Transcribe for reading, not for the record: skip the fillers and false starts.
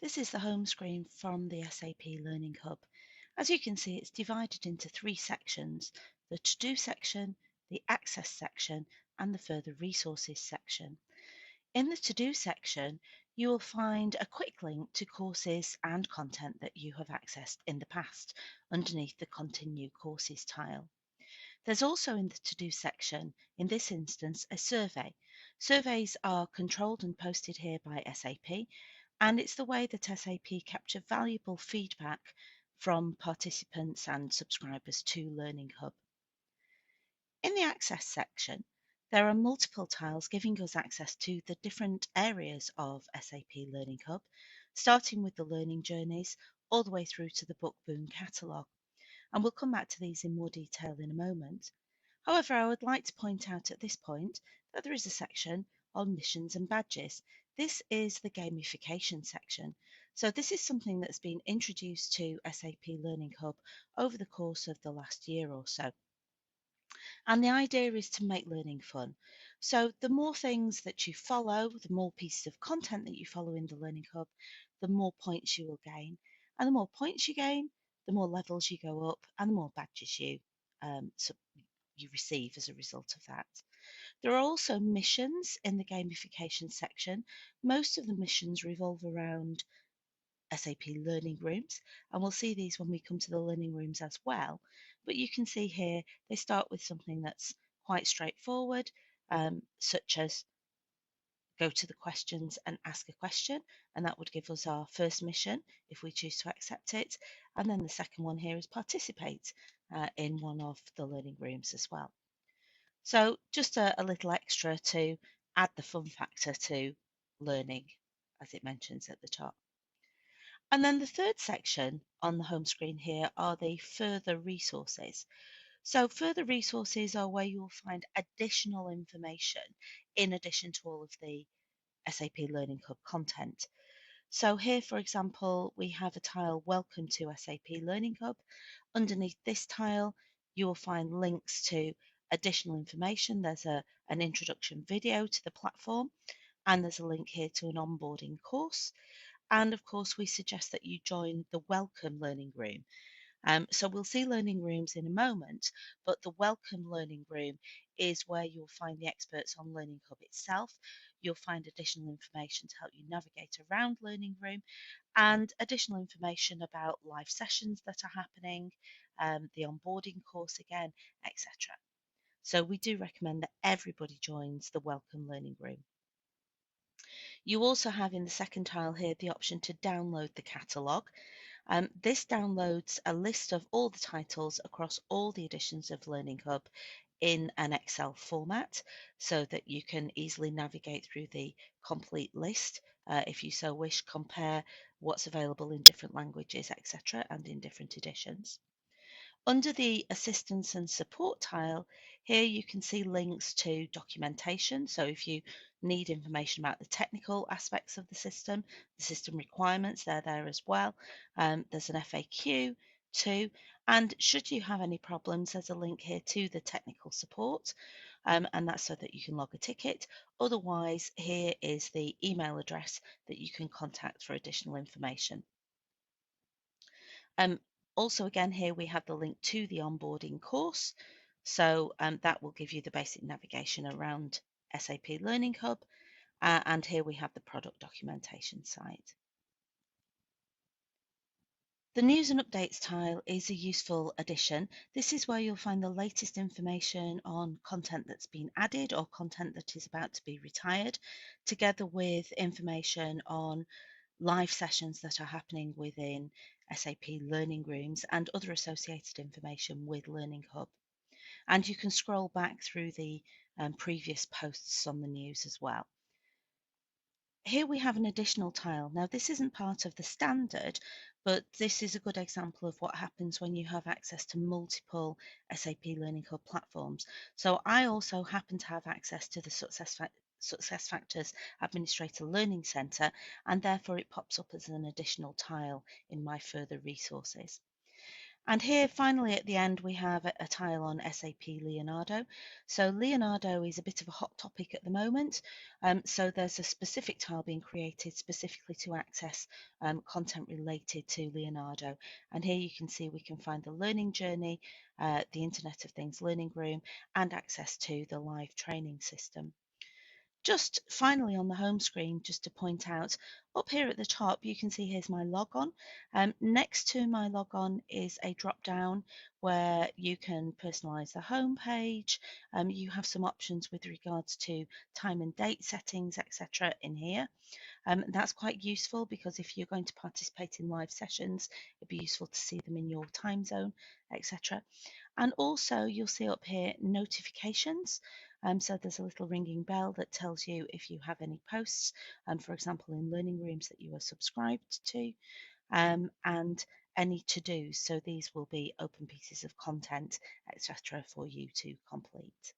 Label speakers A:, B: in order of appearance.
A: This is the home screen from the SAP Learning Hub. As you can see, it's divided into three sections: the To-Do section, the Access section, and the Further Resources section. In the To-Do section, you will find a quick link to courses and content that you have accessed in the past underneath the Continue Courses tile. There's also in the To-Do section, in this instance, a survey. Surveys are controlled and posted here by SAP, and it's the way that SAP capture valuable feedback from participants and subscribers to Learning Hub. In the Access section, there are multiple tiles giving us access to the different areas of SAP Learning Hub, starting with the learning journeys all the way through to the Book Boom catalogue. And we'll come back to these in more detail in a moment. However, I would like to point out at this point that there is a section on missions and badges. This is the gamification section. So this is something that's been introduced to SAP Learning Hub over the course of the last year or so. And the idea is to make learning fun. So the more things that you follow, the more pieces of content that you follow in the Learning Hub, the more points you will gain. And the more points you gain, the more levels you go up and the more badges you receive as a result of that. There are also missions in the gamification section. Most of the missions revolve around SAP Learning Rooms, and we'll see these when we come to the learning rooms as well. But you can see here they start with something that's quite straightforward, such as go to the questions and ask a question, and that would give us our first mission if we choose to accept it. And then the second one here is participate in one of the learning rooms as well. So just a little extra to add the fun factor to learning, as it mentions at the top. And then the third section on the home screen here are the further resources. So further resources are where you'll find additional information in addition to all of the SAP Learning Hub content. So here, for example, we have a tile, Welcome to SAP Learning Hub. Underneath this tile, you will find links to additional information. There's an introduction video to the platform, and there's a link here to an onboarding course. And of course, we suggest that you join the Welcome Learning Room. So we'll see learning rooms in a moment, but the Welcome Learning Room is where you'll find the experts on Learning Hub itself. You'll find additional information to help you navigate around Learning Room and additional information about live sessions that are happening, the onboarding course again, etc. So we do recommend that everybody joins the Welcome Learning Room. You also have in the second tile here the option to download the catalogue. This downloads a list of all the titles across all the editions of Learning Hub in an Excel format so that you can easily navigate through the complete list. If you so wish, compare what's available in different languages, etc., and in different editions. Under the assistance and support tile, here you can see links to documentation. So if you need information about the technical aspects of the system requirements, they're there as well. There's an FAQ too. And should you have any problems, there's a link here to the technical support, and that's so that you can log a ticket. Otherwise, here is the email address that you can contact for additional information. Also, again, here we have the link to the onboarding course. So that will give you the basic navigation around SAP Learning Hub. And here we have the product documentation site. The news and updates tile is a useful addition. This is where you'll find the latest information on content that's been added or content that is about to be retired, together with information on live sessions that are happening within SAP Learning Rooms and other associated information with Learning Hub. And you can scroll back through the previous posts on the news as well. Here we have an additional tile. Now this isn't part of the standard, but this is a good example of what happens when you have access to multiple SAP Learning Hub platforms. So I also happen to have access to the SuccessFactors Administrator Learning Centre, and therefore it pops up as an additional tile in my further resources. And here, finally, at the end, we have a tile on SAP Leonardo. So Leonardo is a bit of a hot topic at the moment. So there's a specific tile being created specifically to access content related to Leonardo. And here you can see we can find the learning journey, the Internet of Things learning room, and access to the live training system. Just finally on the home screen, just to point out, up here at the top, you can see here's my logon. Next to my logon is a drop down where you can personalize the home page. You have some options with regards to time and date settings, etc. in here. That's quite useful because if you're going to participate in live sessions, it'd be useful to see them in your time zone, etc. And also you'll see up here notifications. So there's a little ringing bell that tells you if you have any posts, for example, in learning rooms that you are subscribed to, and any to-dos. So these will be open pieces of content, etc., for you to complete.